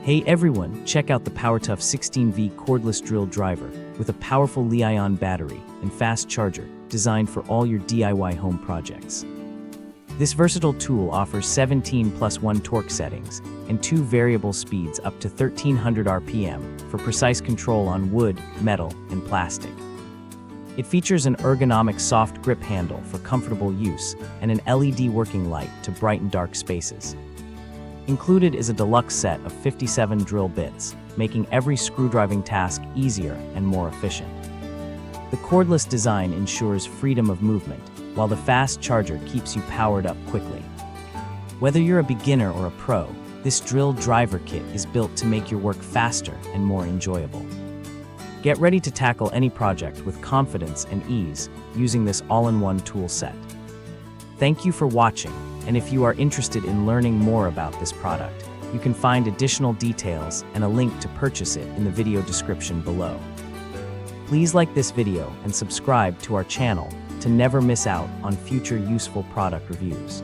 Hey everyone, check out the PowerTough 16V Cordless Drill Driver with a powerful Li-ion battery and fast charger designed for all your DIY home projects. This versatile tool offers 17+1 torque settings and 2 variable speeds up to 1300 RPM for precise control on wood, metal, and plastic. It features an ergonomic soft grip handle for comfortable use and an LED working light to brighten dark spaces. Included is a deluxe set of 57 drill bits, making every screwdriving task easier and more efficient. The cordless design ensures freedom of movement, while the fast charger keeps you powered up quickly. Whether you're a beginner or a pro, this drill driver kit is built to make your work faster and more enjoyable. Get ready to tackle any project with confidence and ease using this all-in-one tool set. Thank you for watching, and if you are interested in learning more about this product, you can find additional details and a link to purchase it in the video description below. Please like this video and subscribe to our channel to never miss out on future useful product reviews.